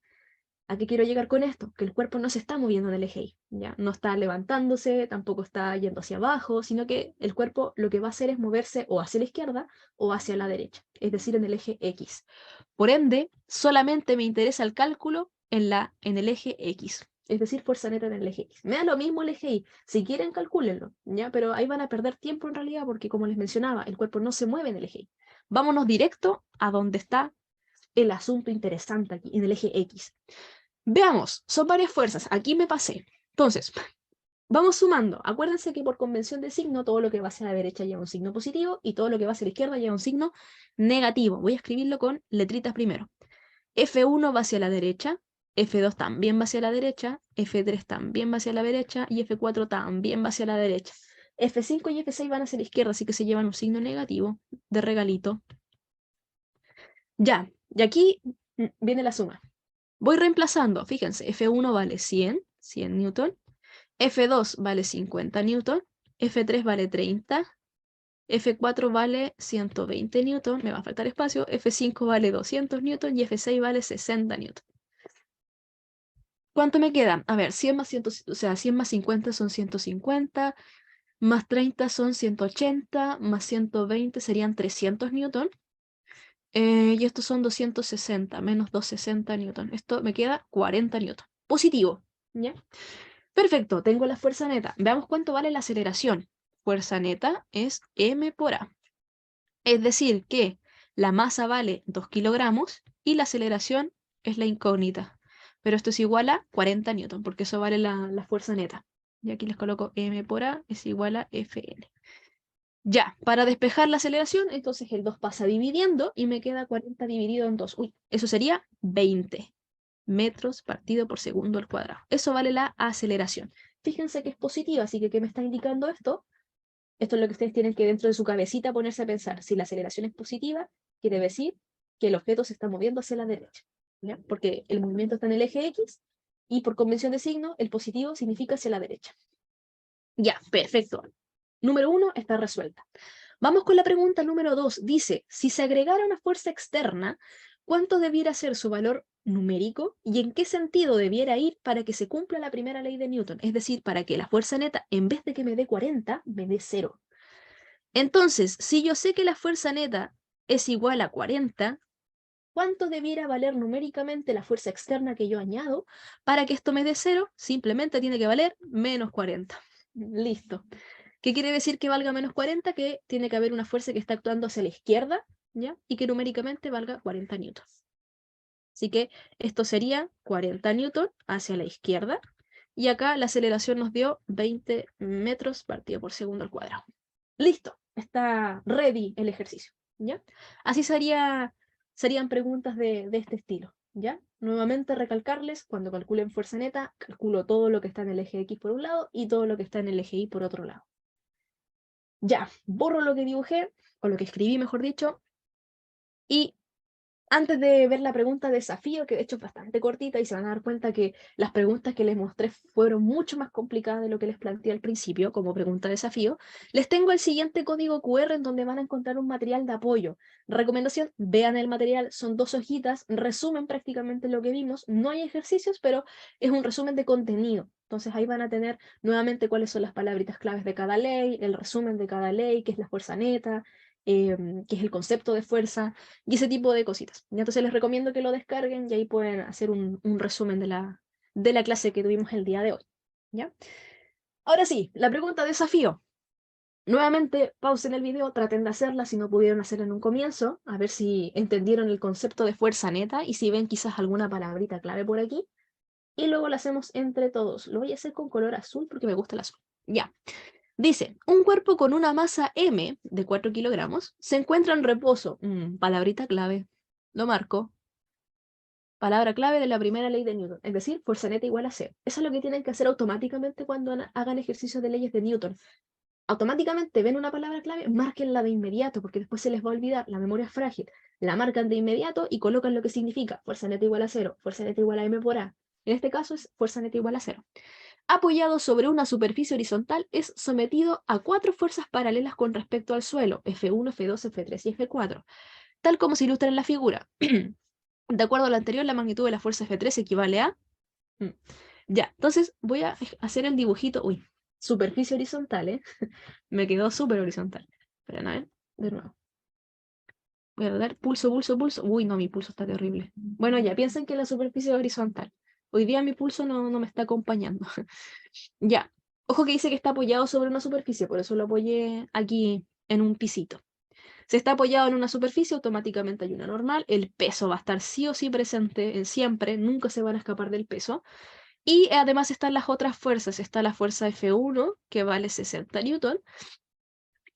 S1: ¿A qué quiero llegar con esto? Que el cuerpo no se está moviendo en el eje Y, ¿ya? No está levantándose, tampoco está yendo hacia abajo, sino que el cuerpo lo que va a hacer es moverse o hacia la izquierda o hacia la derecha, es decir, en el eje X. Por ende, solamente me interesa el cálculo en el eje X, es decir, fuerza neta en el eje X. Me da lo mismo el eje Y, si quieren calcúlenlo, ¿ya? Pero ahí van a perder tiempo en realidad porque, como les mencionaba, el cuerpo no se mueve en el eje Y. Vámonos directo a donde está el asunto interesante aquí, en el eje X. Veamos, son varias fuerzas. Aquí me pasé. Entonces, vamos sumando. Acuérdense que por convención de signo, todo lo que va hacia la derecha lleva un signo positivo y todo lo que va hacia la izquierda lleva un signo negativo. Voy a escribirlo con letritas primero. F1 va hacia la derecha, F2 también va hacia la derecha, F3 también va hacia la derecha y F4 también va hacia la derecha. F5 y F6 van hacia la izquierda, así que se llevan un signo negativo de regalito. Ya, y aquí viene la suma. Voy reemplazando, fíjense, F1 vale 100 newton, F2 vale 50 newton, F3 vale 30, F4 vale 120 newton, me va a faltar espacio, F5 vale 200 newton y F6 vale 60 newton. ¿Cuánto me queda? A ver, 100 más 100, o sea, 100 más 50 son 150, más 30 son 180, más 120 serían 300 newton. Y estos son 260, menos 260 newton. Esto me queda 40 newton. Positivo, ¿ya? Perfecto, tengo la fuerza neta. Veamos cuánto vale la aceleración. Fuerza neta es m por a. Es decir, que la masa vale 2 kilogramos y la aceleración es la incógnita. Pero esto es igual a 40 newton, porque eso vale la fuerza neta. Y aquí les coloco m por a es igual a Fn. Ya, para despejar la aceleración, entonces el 2 pasa dividiendo y me queda 40 dividido en 2. Uy, eso sería 20 metros partido por segundo al cuadrado. Eso vale la aceleración. Fíjense que es positiva, así que ¿qué me está indicando esto? Esto es lo que ustedes tienen que dentro de su cabecita ponerse a pensar. Si la aceleración es positiva, quiere decir que el objeto se está moviendo hacia la derecha, ¿ya? Porque el movimiento está en el eje X y por convención de signo, el positivo significa hacia la derecha. Ya, perfecto. Número 1 está resuelta. Vamos con la pregunta número 2. Dice, si se agregara una fuerza externa, ¿cuánto debiera ser su valor numérico y en qué sentido debiera ir para que se cumpla la primera ley de Newton? Es decir, para que la fuerza neta, en vez de que me dé 40, me dé 0. Entonces, si yo sé que la fuerza neta es igual a 40, ¿cuánto debiera valer numéricamente la fuerza externa que yo añado para que esto me dé 0? Simplemente tiene que valer menos 40. Listo. ¿Qué quiere decir que valga menos 40? Que tiene que haber una fuerza que está actuando hacia la izquierda, ¿ya? Y que numéricamente valga 40 newtons. Así que esto sería 40 newtons hacia la izquierda. Y acá la aceleración nos dio 20 metros partido por segundo al cuadrado. Listo, está ready el ejercicio, ¿ya? Así serían preguntas de este estilo, ¿ya? Nuevamente recalcarles, cuando calculen fuerza neta, calculo todo lo que está en el eje X por un lado y todo lo que está en el eje Y por otro lado. Ya, borro lo que dibujé, o lo que escribí, mejor dicho, y antes de ver la pregunta desafío, que de hecho es bastante cortita y se van a dar cuenta que las preguntas que les mostré fueron mucho más complicadas de lo que les planteé al principio como pregunta desafío, les tengo el siguiente código QR en donde van a encontrar un material de apoyo. Recomendación, vean el material, son 2 hojitas, resumen prácticamente lo que vimos, no hay ejercicios, pero es un resumen de contenido. Entonces ahí van a tener nuevamente cuáles son las palabritas claves de cada ley, el resumen de cada ley, qué es la fuerza neta, qué es el concepto de fuerza, y ese tipo de cositas. Y entonces les recomiendo que lo descarguen y ahí pueden hacer un resumen de la clase que tuvimos el día de hoy. ¿Ya? Ahora sí, la pregunta desafío. Nuevamente, pausen el video, traten de hacerla si no pudieron hacerla en un comienzo, a ver si entendieron el concepto de fuerza neta y si ven quizás alguna palabrita clave por aquí. Y luego lo hacemos entre todos. Lo voy a hacer con color azul porque me gusta el azul. Ya. Dice, un cuerpo con una masa m de 4 kilogramos se encuentra en reposo. Palabrita clave. Lo marco. Palabra clave de la primera ley de Newton, es decir, fuerza neta igual a cero. Eso es lo que tienen que hacer automáticamente cuando hagan ejercicios de leyes de Newton. Automáticamente ven una palabra clave, márquenla de inmediato, porque después se les va a olvidar, la memoria es frágil. La marcan de inmediato y colocan lo que significa fuerza neta igual a cero, fuerza neta igual a m por a. En este caso es fuerza neta igual a 0. Apoyado sobre una superficie horizontal, es sometido a 4 fuerzas paralelas con respecto al suelo, F1, F2, F3 y F4, tal como se ilustra en la figura. De acuerdo a lo anterior, la magnitud de la fuerza F3 equivale a... Ya, entonces voy a hacer el dibujito. Uy, superficie horizontal, ¿eh? Me quedó súper horizontal. Esperen, a ver, de nuevo. Voy a dar pulso, pulso, pulso. Uy, no, mi pulso está terrible. Bueno, ya, piensen que la superficie es horizontal. Hoy día mi pulso no me está acompañando. Ya, ojo que dice que está apoyado sobre una superficie, por eso lo apoyé aquí en un pisito. Si está apoyado en una superficie, automáticamente hay una normal. El peso va a estar sí o sí presente en siempre, nunca se van a escapar del peso. Y además están las otras fuerzas. Está la fuerza F1, que vale 60 newton.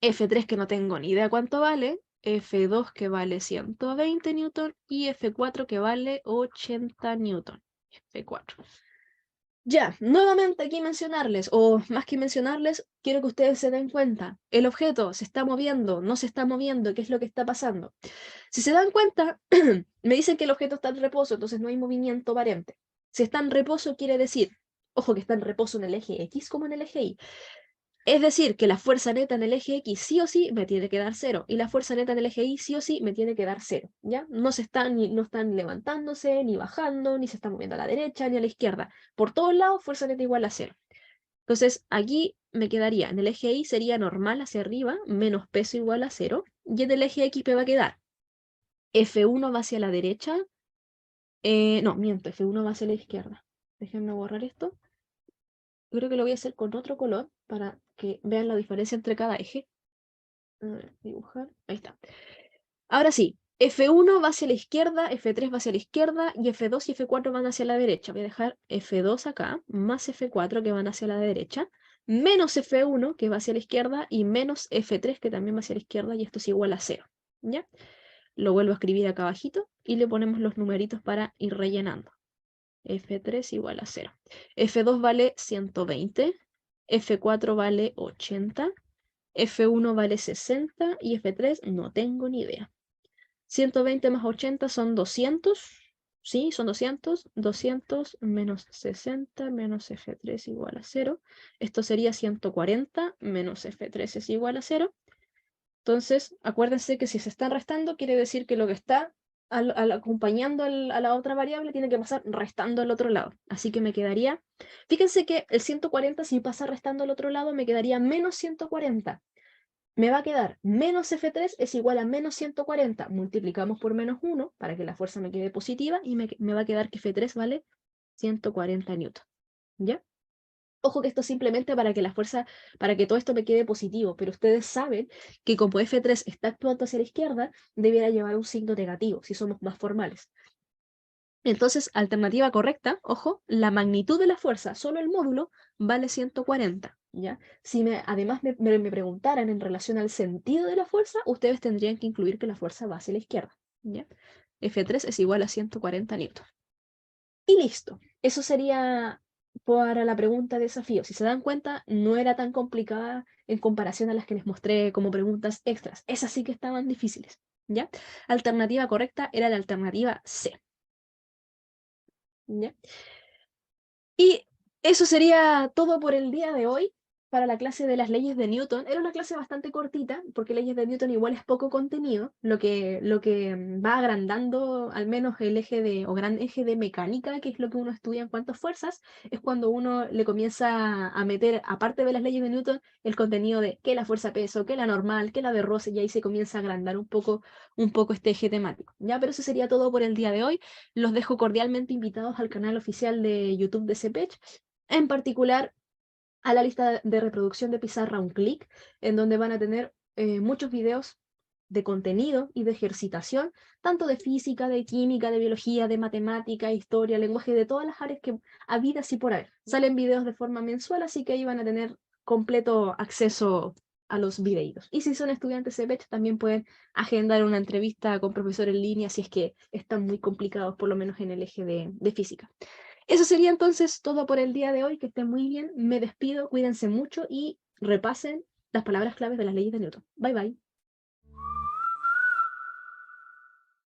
S1: F3, que no tengo ni idea cuánto vale. F2, que vale 120 newton. Y F4, que vale 80 newton. F4. Ya, nuevamente aquí mencionarles, o más que mencionarles, quiero que ustedes se den cuenta. El objeto se está moviendo, no se está moviendo, ¿qué es lo que está pasando? Si se dan cuenta, me dicen que el objeto está en reposo, entonces no hay movimiento aparente. Si está en reposo, quiere decir, ojo que está en reposo en el eje X como en el eje Y. Es decir, que la fuerza neta en el eje X sí o sí me tiene que dar 0, y la fuerza neta en el eje Y sí o sí me tiene que dar 0, ¿ya? No están levantándose, ni bajando, ni se están moviendo a la derecha, ni a la izquierda. Por todos lados, fuerza neta igual a 0. Entonces, aquí me quedaría, en el eje Y sería normal hacia arriba, menos peso igual a 0, y en el eje X me va a quedar F1 va hacia la derecha, no, miento, F1 va hacia la izquierda. Déjenme borrar esto. Yo creo que lo voy a hacer con otro color para que vean la diferencia entre cada eje. A ver, dibujar. Ahí está. Ahora sí, F1 va hacia la izquierda, F3 va hacia la izquierda y F2 y F4 van hacia la derecha. Voy a dejar F2 acá, más F4 que van hacia la derecha, menos F1 que va hacia la izquierda y menos F3 que también va hacia la izquierda, y esto es igual a 0. ¿Ya? Lo vuelvo a escribir acá abajito y le ponemos los numeritos para ir rellenando. F3 igual a 0. F2 vale 120, F4 vale 80, F1 vale 60 y F3 no tengo ni idea. 120 más 80 son 200. Sí, son 200. 200 menos 60 menos F3 igual a 0. Esto sería 140 menos F3 es igual a 0. Entonces, acuérdense que si se están restando, quiere decir que lo que está acompañando a la otra variable tiene que pasar restando al otro lado. Así que me quedaría, fíjense que el 140 si pasa restando al otro lado me quedaría menos 140. Me va a quedar menos F3 es igual a menos 140. Multiplicamos por menos 1 para que la fuerza me quede positiva y me va a quedar que F3 vale 140 newton. ¿Ya? Ojo que esto es simplemente para que la fuerza, para que todo esto me quede positivo, pero ustedes saben que como F3 está actuando hacia la izquierda, debiera llevar un signo negativo, si somos más formales. Entonces, alternativa correcta, ojo, la magnitud de la fuerza, solo el módulo, vale 140, ¿ya? Si además me preguntaran en relación al sentido de la fuerza, ustedes tendrían que incluir que la fuerza va hacia la izquierda, ¿ya? F3 es igual a 140 newton. Y listo. Eso sería para la pregunta de desafío. Si se dan cuenta, no era tan complicada en comparación a las que les mostré como preguntas extras. Esas sí que estaban difíciles, ¿ya? Alternativa correcta era la alternativa C, ¿ya? Y eso sería todo por el día de hoy para la clase de las leyes de Newton. Era una clase bastante cortita, porque leyes de Newton igual es poco contenido, lo que va agrandando al menos el eje o gran eje de mecánica, que es lo que uno estudia en cuanto a fuerzas, es cuando uno le comienza a meter, aparte de las leyes de Newton, el contenido de que la fuerza peso, que la normal, que la de roce, y ahí se comienza a agrandar un poco este eje temático. ¿Ya? Pero eso sería todo por el día de hoy. Los dejo cordialmente invitados al canal oficial de YouTube de CEPECH, en particular a la lista de reproducción de Pizarra un clic, en donde van a tener muchos videos de contenido y de ejercitación, tanto de física, de química, de biología, de matemática, historia, lenguaje, de todas las áreas que habidas y por haber. Salen videos de forma mensual, así que ahí van a tener completo acceso a los videos. Y si son estudiantes de CEPECH, también pueden agendar una entrevista con profesor en línea si es que están muy complicados, por lo menos en el eje de física. Eso sería entonces todo por el día de hoy. Que estén muy bien. Me despido, cuídense mucho y repasen las palabras claves de las leyes de Newton. Bye bye.